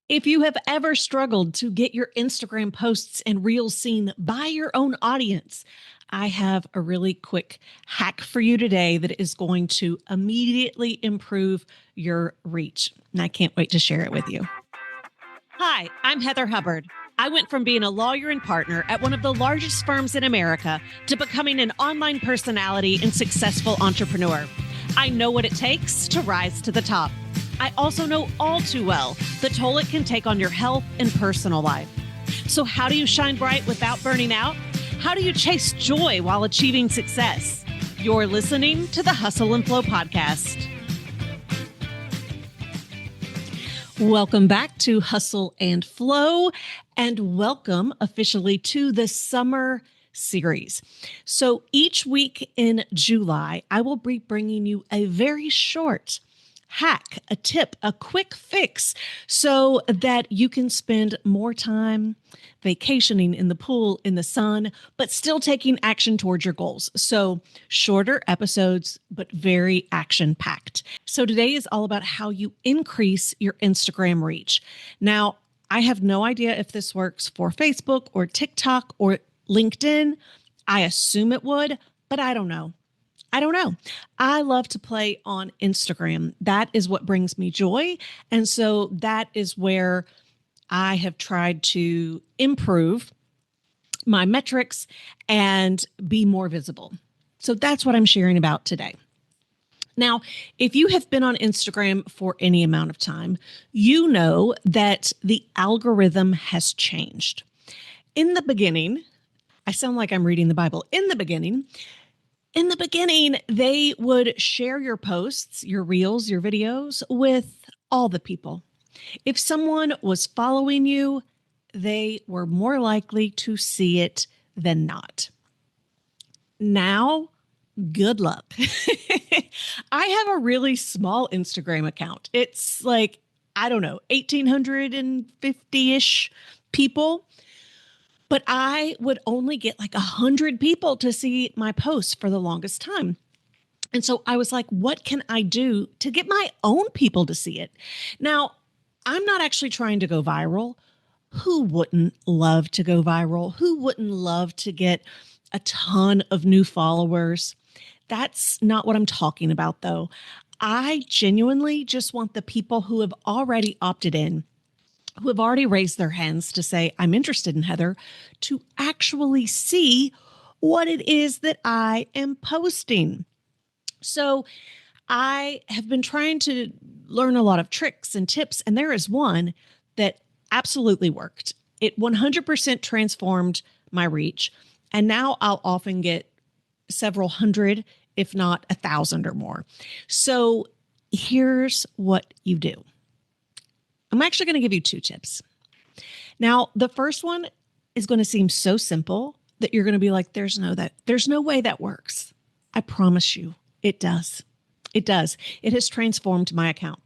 If you have ever struggled to get your Instagram posts and reels seen by your own audience, I have a really quick hack for you today that is going to immediately improve your reach. And I can't wait to share it with you. Hi, I'm Heather Hubbard. I went from being a lawyer and partner at one of the largest firms in America to becoming an online personality and successful entrepreneur. I know what it takes to rise to the top. I also know all too well the toll it can take on your health and personal life. So how do you shine bright without burning out? How do you chase joy while achieving success? You're listening to the Hustle and Flow podcast. Welcome back to Hustle and Flow, and welcome officially to the summer series. So each week in July, I will be bringing you a very short hack, a tip, a quick fix so that you can spend more time vacationing in the pool, in the sun, but still taking action towards your goals. So shorter episodes, but very action packed. So today is all about how you increase your Instagram reach. Now, I have no idea if this works for Facebook or TikTok or LinkedIn. I assume it would, but I don't know. I love to play on Instagram. That is what brings me joy. And so that is where I have tried to improve my metrics and be more visible. So that's what I'm sharing about today. Now, if you have been on Instagram for any amount of time, you know that the algorithm has changed. In the beginning, I sound like I'm reading the Bible. In the beginning, they would share your posts, your reels, your videos with all the people. If someone was following you, they were more likely to see it than not. Now, good luck. I have a really small Instagram account. It's like, 1,850-ish people. But I would only get like 100 people to see my posts for the longest time. And so I was like, what can I do to get my own people to see it? Now, I'm not actually trying to go viral. Who wouldn't love to go viral? Who wouldn't love to get a ton of new followers? That's not what I'm talking about, though. I genuinely just want the people who have already opted in, who have already raised their hands to say, I'm interested in Heather, to actually see what it is that I am posting. So I have been trying to learn a lot of tricks and tips, and there is one that absolutely worked. It 100% transformed my reach, and now I'll often get several hundred, if not 1,000 or more. So here's what you do. I'm actually going to give you two tips. Now, the first one is going to seem so simple that you're going to be like, there's no way that works. I promise you, it does. It does. It has transformed my account.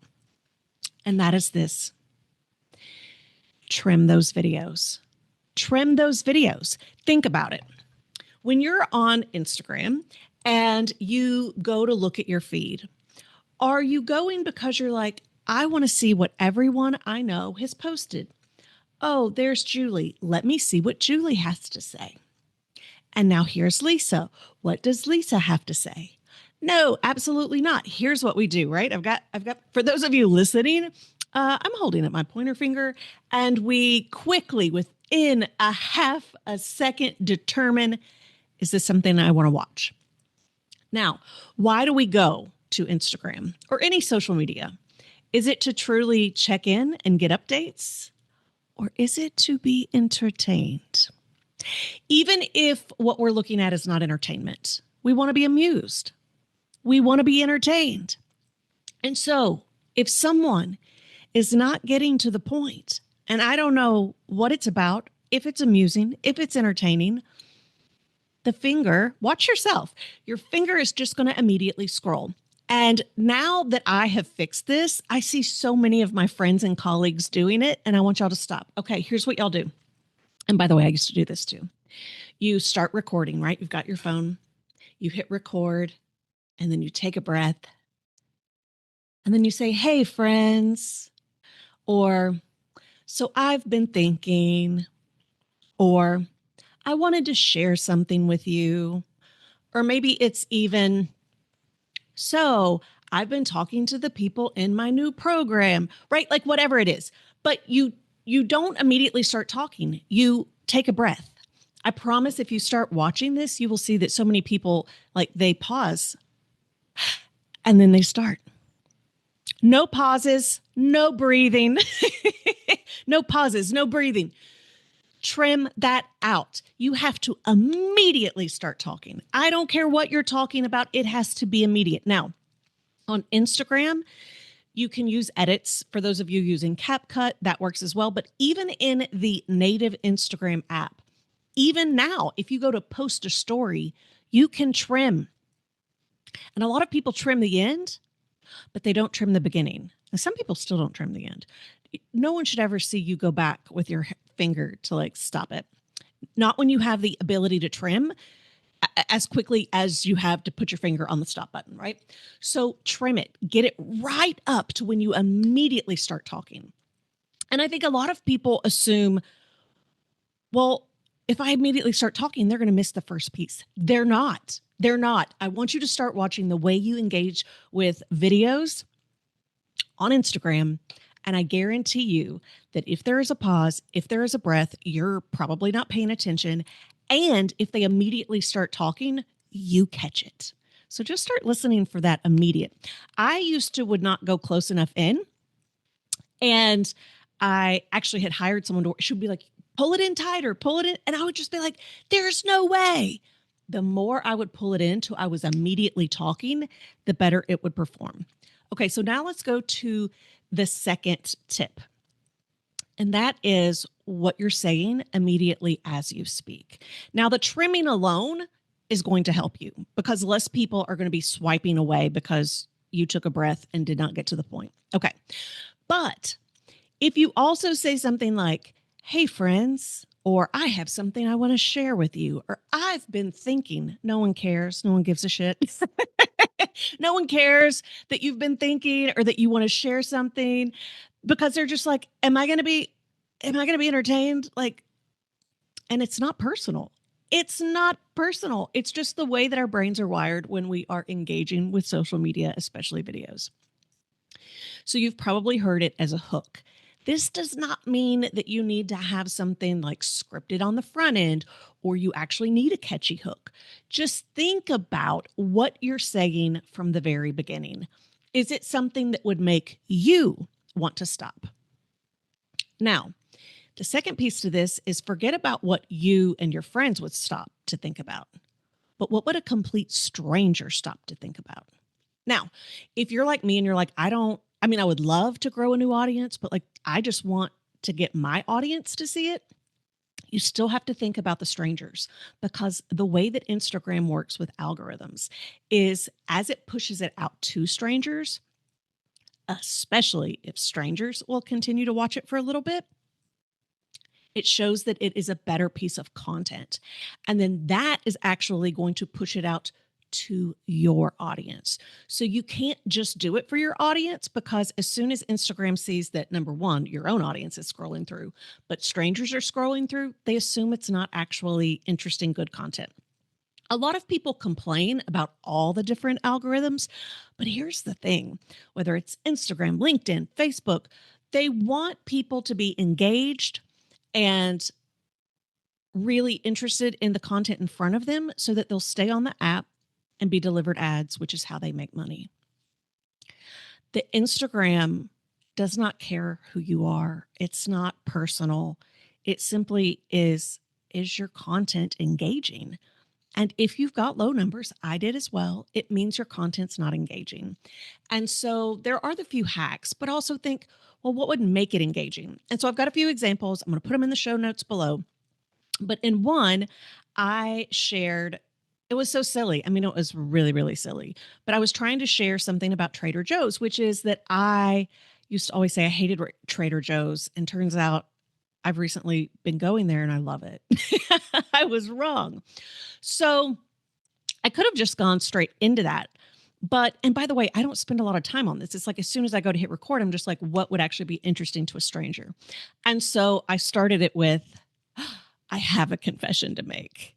And that is this. Trim those videos. Trim those videos. Think about it. When you're on Instagram and you go to look at your feed, are you going because you're like, I want to see what everyone I know has posted? Oh, there's Julie. Let me see what Julie has to say. And now here's Lisa. What does Lisa have to say? No, absolutely not. Here's what we do, right? I've got, for those of you listening, I'm holding up my pointer finger, and we quickly, within a half a second, determine, is this something I want to watch? Now, why do we go to Instagram or any social media? Is it to truly check in and get updates? Or is it to be entertained? Even if what we're looking at is not entertainment, we want to be amused. We want to be entertained. And so if someone is not getting to the point, and I don't know what it's about, if it's amusing, if it's entertaining, the finger, watch yourself. Your finger is just going to immediately scroll. And now that I have fixed this, I see so many of my friends and colleagues doing it, and I want y'all to stop. Okay, here's what y'all do. And by the way, I used to do this too. You start recording, right? You've got your phone, you hit record, and then you take a breath, and then you say, hey, friends, or So I've been thinking, or I wanted to share something with you, or maybe it's even, so I've been talking to the people in my new program, right? Like whatever it is. But you don't immediately start talking. You take a breath. I promise if you start watching this, you will see that so many people like they pause and then they start. No pauses, no breathing. No pauses, no breathing. Trim that out. You have to immediately start talking. I don't care what you're talking about, it has to be immediate. Now, on Instagram, you can use edits. For those of you using CapCut, that works as well. But even in the native Instagram app, even now, if you go to post a story, you can trim. And a lot of people trim the end, but they don't trim the beginning. And some people still don't trim the end. No one should ever see you go back with your finger to like stop it. Not when you have the ability to trim as quickly as you have to put your finger on the stop button, right? So trim it, get it right up to when you immediately start talking. And I think a lot of people assume, well, if I immediately start talking, they're going to miss the first piece. They're not. They're not. I want you to start watching the way you engage with videos on Instagram. And I guarantee you that if there is a pause, if there is a breath, you're probably not paying attention. And if they immediately start talking, you catch it. So just start listening for that immediate. I used to would not go close enough in. And I actually had hired someone to, she would be like, pull it in tighter, pull it in. And I would just be like, there's no way. The more I would pull it in till I was immediately talking, the better it would perform. Okay, so now let's go to the second tip. And that is what you're saying immediately as you speak. Now, the trimming alone is going to help you because less people are going to be swiping away because you took a breath and did not get to the point. Okay. But if you also say something like, hey, friends, or I have something I want to share with you, or I've been thinking, no one cares. No one gives a shit. No one cares that you've been thinking or that you want to share something because they're just like, am I going to be entertained? Like, and it's not personal. It's not personal. It's just the way that our brains are wired when we are engaging with social media, especially videos. So you've probably heard it as a hook. This does not mean that you need to have something like scripted on the front end or you actually need a catchy hook. Just think about what you're saying from the very beginning. Is it something that would make you want to stop? Now, the second piece to this is forget about what you and your friends would stop to think about, but what would a complete stranger stop to think about? Now, if you're like me and you're like, I would love to grow a new audience, but like, I just want to get my audience to see it. You still have to think about the strangers because the way that Instagram works with algorithms is as it pushes it out to strangers, especially if strangers will continue to watch it for a little bit, it shows that it is a better piece of content. And then that is actually going to push it out to your audience. So you can't just do it for your audience because as soon as Instagram sees that, number one, your own audience is scrolling through, but strangers are scrolling through, they assume it's not actually interesting, good content. A lot of people complain about all the different algorithms, but here's the thing, whether it's Instagram, LinkedIn, Facebook, they want people to be engaged and really interested in the content in front of them so that they'll stay on the app and be delivered ads, which is how they make money. The Instagram does not care who you are. It's not personal. It simply is your content engaging? And if you've got low numbers, I did as well, it means your content's not engaging. And so there are the few hacks, but also think, well, what would make it engaging? And so I've got a few examples. I'm going to put them in the show notes below. But in one, I shared, it was so silly. I mean, it was really, really silly. But I was trying to share something about Trader Joe's, which is that I used to always say I hated Trader Joe's. And turns out I've recently been going there and I love it. I was wrong. So I could have just gone straight into that. And by the way, I don't spend a lot of time on this. It's like as soon as I go to hit record, I'm just like, what would actually be interesting to a stranger? And so I started it with, I have a confession to make.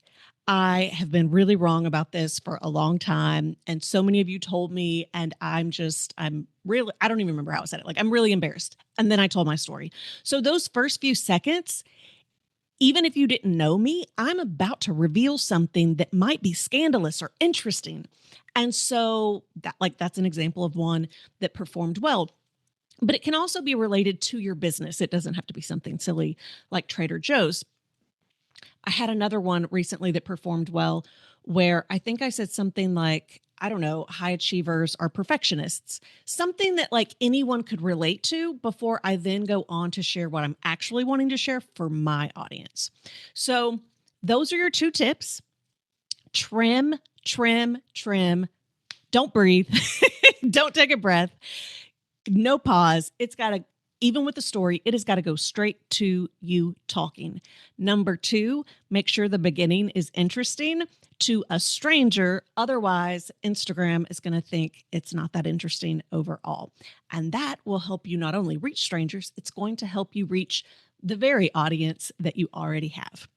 I have been really wrong about this for a long time. And so many of you told me, and I don't even remember how I said it. Like, I'm really embarrassed. And then I told my story. So those first few seconds, even if you didn't know me, I'm about to reveal something that might be scandalous or interesting. And so that's an example of one that performed well. But it can also be related to your business. It doesn't have to be something silly like Trader Joe's. I had another one recently that performed well where I think I said something like, I don't know, high achievers are perfectionists, something that like anyone could relate to before I then go on to share what I'm actually wanting to share for my audience. So those are your 2 tips. Trim. Don't breathe. Don't take a breath. No pause. Even with the story, it has got to go straight to you talking. Number 2, make sure the beginning is interesting to a stranger. Otherwise, Instagram is going to think it's not that interesting overall. And that will help you not only reach strangers, it's going to help you reach the very audience that you already have.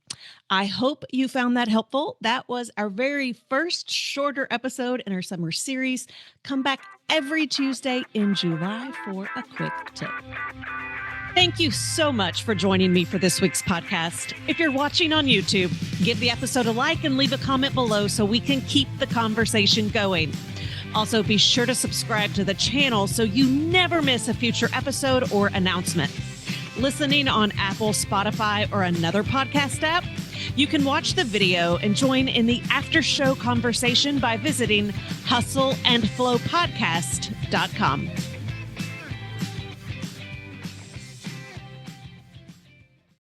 I hope you found that helpful. That was our very first shorter episode in our summer series. Come back every Tuesday in July for a quick tip. Thank you so much for joining me for this week's podcast. If you're watching on YouTube, give the episode a like and leave a comment below so we can keep the conversation going. Also, be sure to subscribe to the channel so you never miss a future episode or announcement. Listening on Apple, Spotify, or another podcast app, you can watch the video and join in the after show conversation by visiting hustleandflowpodcast.com.